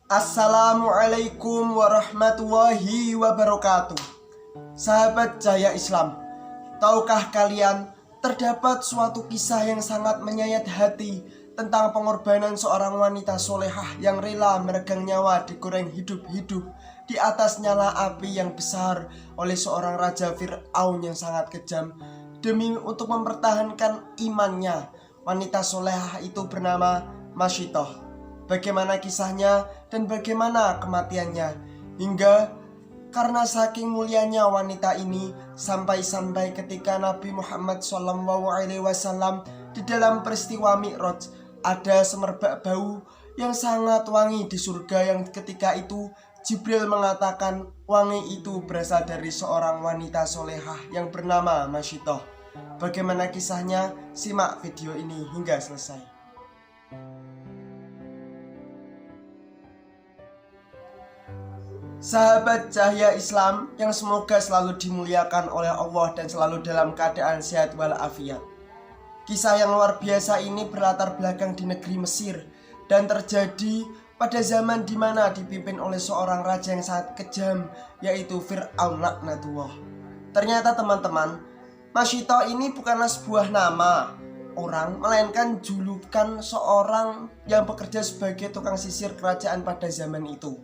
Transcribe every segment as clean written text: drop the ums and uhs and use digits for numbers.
Assalamualaikum warahmatullahi wabarakatuh. Sahabat Cahaya Islam, tahukah kalian terdapat suatu kisah yang sangat menyayat hati tentang pengorbanan seorang wanita solehah yang rela meregang nyawa digoreng hidup-hidup di atas nyala api yang besar oleh seorang raja Fir'aun yang sangat kejam demi untuk mempertahankan imannya. Wanita solehah itu bernama Masyitoh. Bagaimana kisahnya dan bagaimana kematiannya, hingga karena saking mulianya wanita ini sampai-sampai ketika Nabi Muhammad SAW di dalam peristiwa Mi'raj ada semerbak bau yang sangat wangi di surga yang ketika itu Jibril mengatakan wangi itu berasal dari seorang wanita solehah yang bernama Masyitoh. Bagaimana kisahnya? Simak video ini hingga selesai. Sahabat Cahaya Islam yang semoga selalu dimuliakan oleh Allah dan selalu dalam keadaan sehat walafiat. Kisah yang luar biasa ini berlatar belakang di negeri Mesir dan terjadi pada zaman di mana dipimpin oleh seorang raja yang sangat kejam, yaitu Fir'aun laknatullah. Ternyata teman-teman, Masyitoh ini bukanlah sebuah nama orang, melainkan julukan seorang yang bekerja sebagai tukang sisir kerajaan pada zaman itu.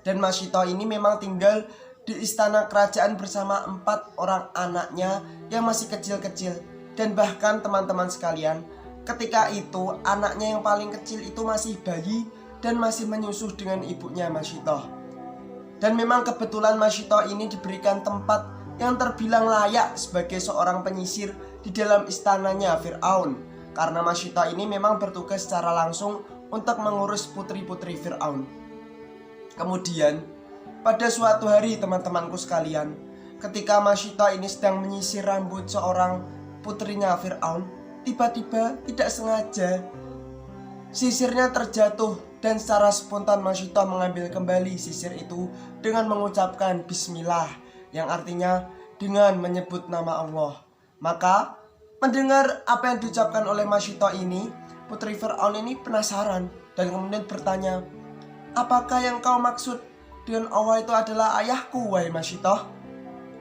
Dan Masyitoh ini memang tinggal di istana kerajaan bersama 4 orang anaknya yang masih kecil-kecil. Dan bahkan teman-teman sekalian, ketika itu anaknya yang paling kecil itu masih bayi dan masih menyusu dengan ibunya Masyitoh. Dan memang kebetulan Masyitoh ini diberikan tempat yang terbilang layak sebagai seorang penyisir di dalam istananya Fir'aun. Karena Masyitoh ini memang bertugas secara langsung untuk mengurus putri-putri Fir'aun. Kemudian pada suatu hari teman-temanku sekalian, ketika Masyitoh ini sedang menyisir rambut seorang putrinya Fir'aun, tiba-tiba tidak sengaja sisirnya terjatuh dan secara spontan Masyitoh mengambil kembali sisir itu dengan mengucapkan Bismillah, yang artinya dengan menyebut nama Allah. Maka mendengar apa yang diucapkan oleh Masyitoh ini, putri Fir'aun ini penasaran dan kemudian bertanya, "Apakah yang kau maksud dengan Allah itu adalah ayahku, wahai Masyitoh?"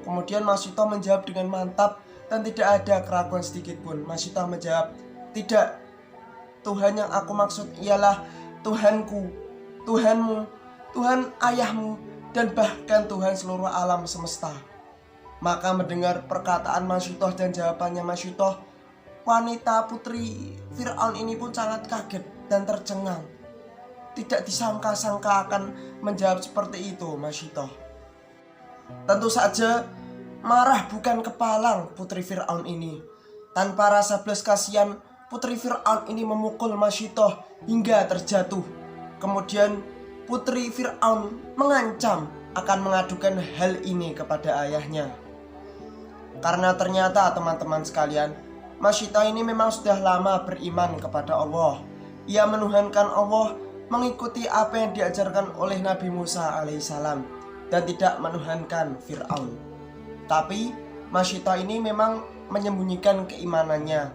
Kemudian Masyitoh menjawab dengan mantap dan tidak ada keraguan sedikit pun. Masyitoh menjawab, "Tidak, Tuhan yang aku maksud ialah Tuhanku, Tuhanmu, Tuhan ayahmu, dan bahkan Tuhan seluruh alam semesta." Maka mendengar perkataan Masyitoh dan jawabannya Masyitoh, wanita putri Fir'aun ini pun sangat kaget dan tercengang. Tidak disangka-sangka akan menjawab seperti itu Masyitoh. Tentu saja marah bukan kepalang putri Fir'aun ini. Tanpa rasa belas kasihan, putri Fir'aun ini memukul Masyitoh hingga terjatuh. Kemudian putri Fir'aun mengancam akan mengadukan hal ini kepada ayahnya. Karena ternyata teman-teman sekalian, Masyitoh ini memang sudah lama beriman kepada Allah. Ia menuhankan Allah, mengikuti apa yang diajarkan oleh Nabi Musa alaihissalam, dan tidak menuhankan Fir'aun. Tapi Masyitoh ini memang menyembunyikan keimanannya.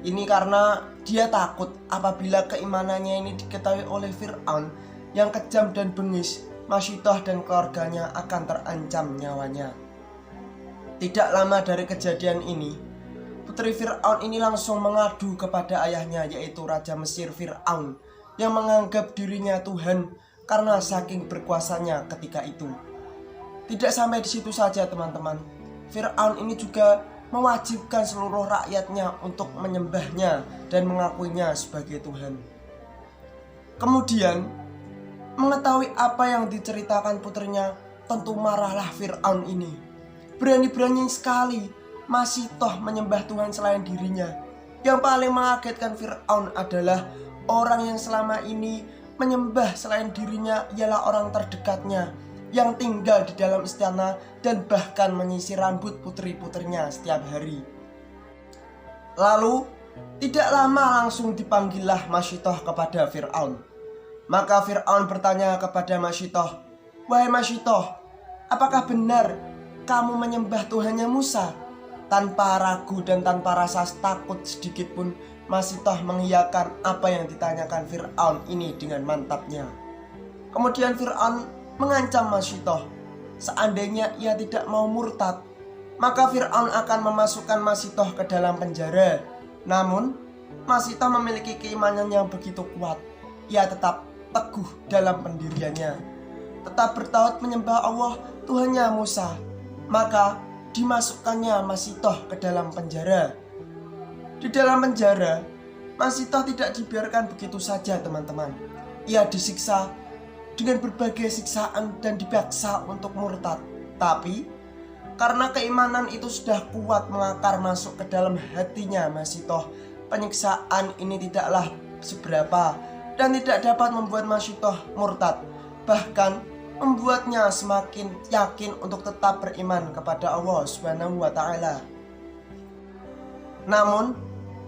Ini karena dia takut apabila keimanannya ini diketahui oleh Fir'aun yang kejam dan bengis, Masyitoh dan keluarganya akan terancam nyawanya. Tidak lama dari kejadian ini, putri Fir'aun ini langsung mengadu kepada ayahnya, yaitu Raja Mesir Fir'aun, yang menganggap dirinya Tuhan karena saking berkuasanya ketika itu. Tidak sampai di situ saja teman-teman, Fir'aun ini juga mewajibkan seluruh rakyatnya untuk menyembahnya dan mengakuinya sebagai Tuhan. Kemudian mengetahui apa yang diceritakan putrinya, tentu marahlah Fir'aun ini. Berani-berani sekali Masyitoh menyembah Tuhan selain dirinya. Yang paling mengagetkan Fir'aun adalah orang yang selama ini menyembah selain dirinya ialah orang terdekatnya yang tinggal di dalam istana dan bahkan menyisir rambut putri-putrinya setiap hari. Lalu tidak lama langsung dipanggillah Masyitoh kepada Fir'aun. Maka Fir'aun bertanya kepada Masyitoh, "Wahai Masyitoh, apakah benar kamu menyembah Tuhannya Musa?" Tanpa ragu dan tanpa rasa takut sedikit pun, Masyitoh mengiyakan apa yang ditanyakan Fir'aun ini dengan mantapnya. Kemudian Fir'aun mengancam Masitoh, seandainya ia tidak mau murtad, maka Fir'aun akan memasukkan Masitoh ke dalam penjara. Namun, Masitoh memiliki keimanan yang begitu kuat. Ia tetap teguh dalam pendiriannya, tetap bertauhid menyembah Allah Tuhannya Musa. Maka dimasukkannya Masitoh ke dalam penjara. Di dalam penjara, Masitoh tidak dibiarkan begitu saja, teman-teman. Ia disiksa dengan berbagai siksaan dan dipaksa untuk murtad. Tapi karena keimanan itu sudah kuat mengakar masuk ke dalam hatinya Masitoh, penyiksaan ini tidaklah seberapa dan tidak dapat membuat Masitoh murtad, bahkan membuatnya semakin yakin untuk tetap beriman kepada Allah Subhanahu wa Ta'ala. Namun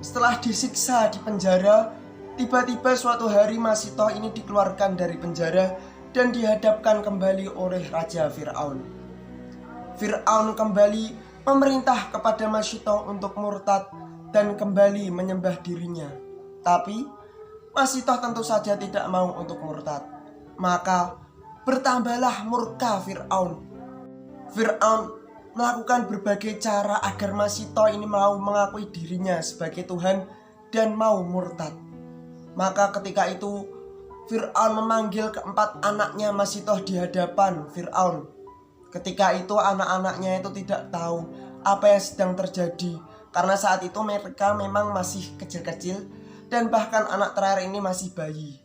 setelah disiksa di penjara, tiba-tiba suatu hari Masitoh ini dikeluarkan dari penjara dan dihadapkan kembali oleh Raja Fir'aun. Fir'aun kembali memerintah kepada Masitoh untuk murtad dan kembali menyembah dirinya. Tapi Masitoh tentu saja tidak mau untuk murtad. Maka bertambahlah murka Fir'aun. Fir'aun melakukan berbagai cara agar Masitoh ini mau mengakui dirinya sebagai Tuhan dan mau murtad. Maka ketika itu Fir'aun memanggil keempat anaknya Masitoh di hadapan Fir'aun. Ketika itu anak-anaknya itu tidak tahu apa yang sedang terjadi, karena saat itu mereka memang masih kecil-kecil dan bahkan anak terakhir ini masih bayi.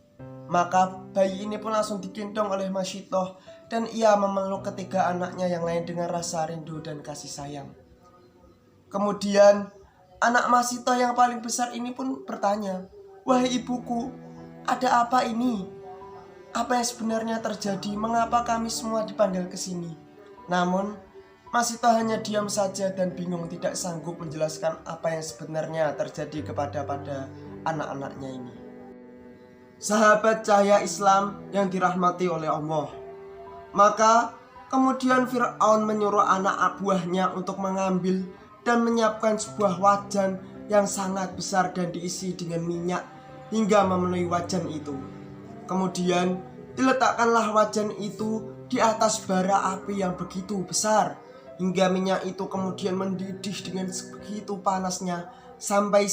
Maka bayi ini pun langsung digendong oleh Masitoh dan ia memeluk ketiga anaknya yang lain dengan rasa rindu dan kasih sayang. Kemudian anak Masitoh yang paling besar ini pun bertanya, "Wahai ibuku, ada apa ini? Apa yang sebenarnya terjadi? Mengapa kami semua dipanggil ke sini?" Namun Masitoh hanya diam saja dan bingung, tidak sanggup menjelaskan apa yang sebenarnya terjadi kepada anak-anaknya ini. Sahabat cahaya Islam yang dirahmati oleh Allah, maka kemudian Fir'aun menyuruh anak buahnya untuk mengambil dan menyiapkan sebuah wajan yang sangat besar dan diisi dengan minyak hingga memenuhi wajan itu. Kemudian diletakkanlah wajan itu di atas bara api yang begitu besar, hingga minyak itu kemudian mendidih dengan sebegitu panasnya sampai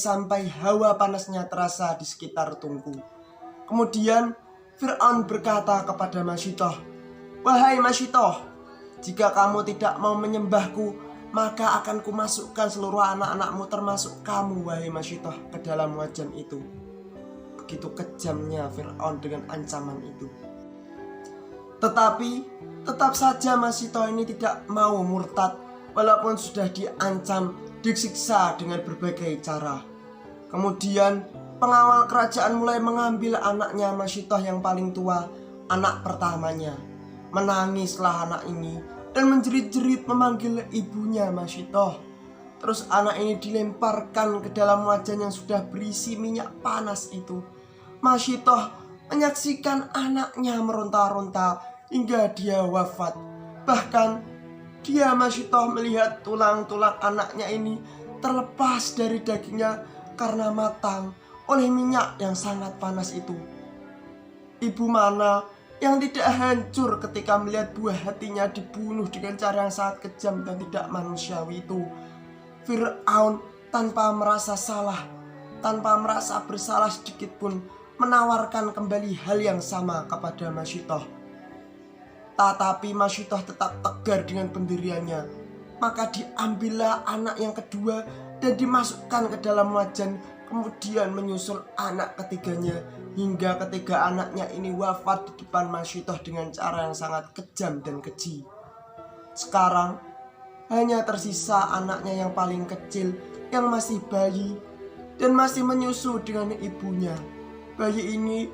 hawa panasnya terasa di sekitar tungku. Kemudian Fir'aun berkata kepada Masitoh, "Wahai Masitoh, jika kamu tidak mau menyembahku, maka akan kumasukkan seluruh anak-anakmu termasuk kamu, wahai Masitoh, ke dalam wajan itu." Begitu kejamnya Fir'aun dengan ancaman itu. Tetapi tetap saja Masitoh ini tidak mau murtad, walaupun sudah diancam, disiksa dengan berbagai cara. Kemudian pengawal kerajaan mulai mengambil anaknya Masitoh yang paling tua, anak pertamanya. Menangislah anak ini dan menjerit-jerit memanggil ibunya Masitoh. Terus anak ini dilemparkan ke dalam wajan yang sudah berisi minyak panas itu. Masitoh menyaksikan anaknya meronta-ronta hingga dia wafat. Bahkan Masitoh melihat tulang-tulang anaknya ini terlepas dari dagingnya karena matang oleh minyak yang sangat panas itu. Ibu mana yang tidak hancur ketika melihat buah hatinya dibunuh dengan cara yang sangat kejam dan tidak manusiawi itu. Fir'aun tanpa merasa salah, tanpa merasa bersalah sedikit pun, menawarkan kembali hal yang sama kepada Masitoh. Tetapi Masitoh tetap tegar dengan pendiriannya. Maka diambillah anak yang kedua dan dimasukkan ke dalam wajan. Kemudian menyusul anak ketiganya, hingga ketiga anaknya ini wafat di depan Masitoh dengan cara yang sangat kejam dan keji. Sekarang hanya tersisa anaknya yang paling kecil yang masih bayi dan masih menyusu dengan ibunya. Bayi ini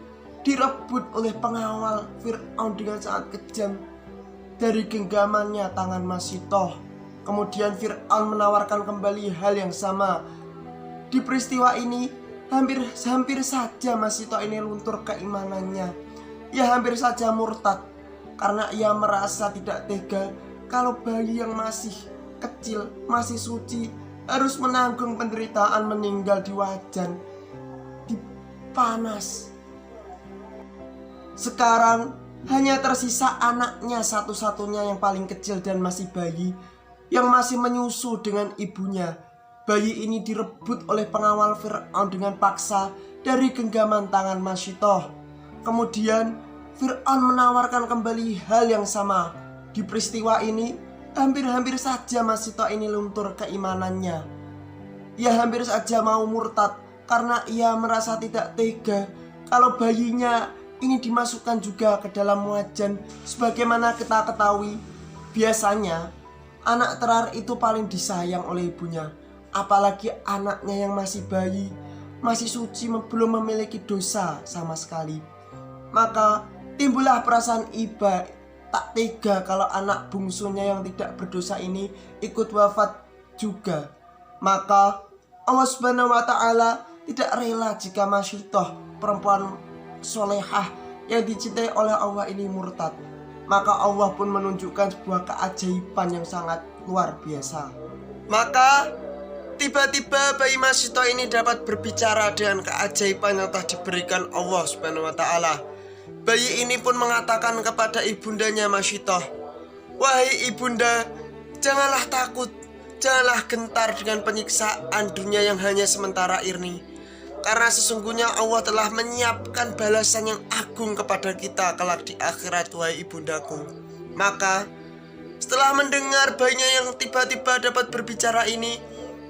direbut oleh pengawal Fir'aun dengan sangat kejam dari genggamannya tangan Masitoh. Kemudian Fir'aun menawarkan kembali hal yang sama. Di peristiwa ini hampir saja Masitoh ini luntur keimanannya. Ia hampir saja murtad karena ia merasa tidak tega kalau bayi yang masih kecil, masih suci, harus menanggung penderitaan meninggal di wajan di panas. Sekarang Hanya tersisa anaknya satu-satunya yang paling kecil dan masih bayi, yang masih menyusu dengan ibunya. Bayi ini direbut oleh pengawal Fir'aun dengan paksa dari genggaman tangan Masyitoh. Kemudian Fir'aun menawarkan kembali hal yang sama. Di peristiwa ini hampir saja Masyitoh ini luntur keimanannya. Ia hampir saja mau murtad karena ia merasa tidak tega kalau bayinya ini dimasukkan juga ke dalam wajan. Sebagaimana kita ketahui, biasanya anak terakhir itu paling disayang oleh ibunya. Apalagi anaknya yang masih bayi, masih suci, belum memiliki dosa sama sekali. Maka timbullah perasaan iba tak tega kalau anak bungsunya yang tidak berdosa ini ikut wafat juga. Maka Allah Subhanahu wa Ta'ala tidak rela jika Masyitoh, perempuan solehah yang dicintai oleh Allah ini murtad. Maka Allah pun menunjukkan sebuah keajaiban yang sangat luar biasa. Maka tiba-tiba bayi Masyitoh ini dapat berbicara dengan keajaiban yang telah diberikan Allah Subhanahu wa Ta'ala. Bayi ini pun mengatakan kepada ibundanya Masyitoh, "Wahai ibunda, janganlah takut, janganlah gentar dengan penyiksaan dunia yang hanya sementara ini. Karena sesungguhnya Allah telah menyiapkan balasan yang agung kepada kita kelak di akhirat, wahai ibundaku." Maka setelah mendengar bayinya yang tiba-tiba dapat berbicara ini,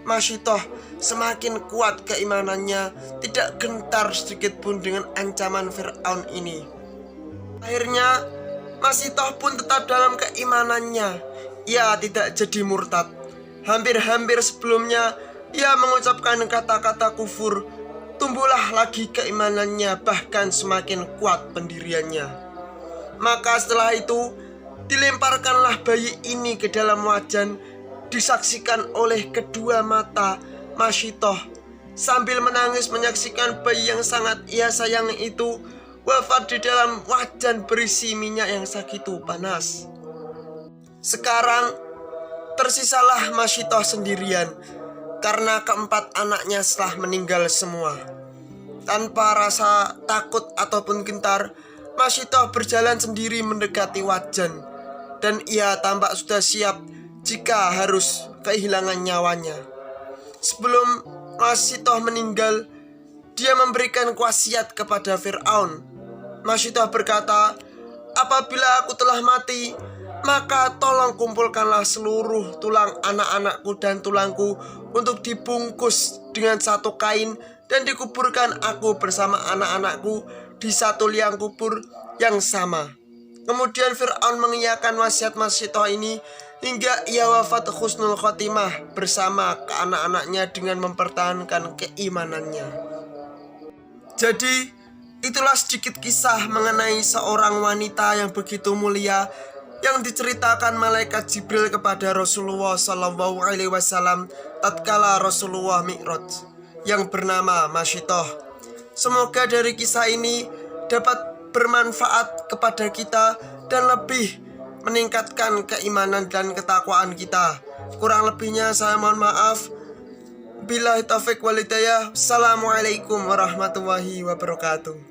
Masyitoh semakin kuat keimanannya, tidak gentar sedikit pun dengan ancaman Fir'aun ini. Akhirnya Masyitoh pun tetap dalam keimanannya. Ia tidak jadi murtad. Hampir sebelumnya ia mengucapkan kata-kata kufur, tumbuhlah lagi keimanannya, bahkan semakin kuat pendiriannya. Maka setelah itu dilemparkanlah bayi ini ke dalam wajan, disaksikan oleh kedua mata Masyitoh. Sambil menangis menyaksikan bayi yang sangat ia sayangi itu wafat di dalam wajan berisi minyak yang segitu panas. Sekarang tersisalah Masyitoh sendirian karena keempat anaknya telah meninggal semua. Tanpa rasa takut ataupun gentar, Masyitoh berjalan sendiri mendekati wajan, dan ia tampak sudah siap jika harus kehilangan nyawanya. Sebelum Masyitoh meninggal, dia memberikan wasiat kepada Fir'aun. Masyitoh berkata, "Apabila aku telah mati, maka tolong kumpulkanlah seluruh tulang anak-anakku dan tulangku untuk dibungkus dengan satu kain dan dikuburkan aku bersama anak-anakku di satu liang kubur yang sama." Kemudian Fir'aun mengiyakan wasiat Masyitoh ini hingga ia wafat husnul khotimah bersama ke anak-anaknya dengan mempertahankan keimanannya. Jadi itulah sedikit kisah mengenai seorang wanita yang begitu mulia yang diceritakan malaikat Jibril kepada Rasulullah SAW tatkala Rasulullah Mi'raj, yang bernama Masyitoh. Semoga dari kisah ini dapat bermanfaat kepada kita dan lebih meningkatkan keimanan dan ketakwaan kita. Kurang lebihnya saya mohon maaf. Billahi taufiq wal hidayah. Assalamualaikum warahmatullahi wabarakatuh.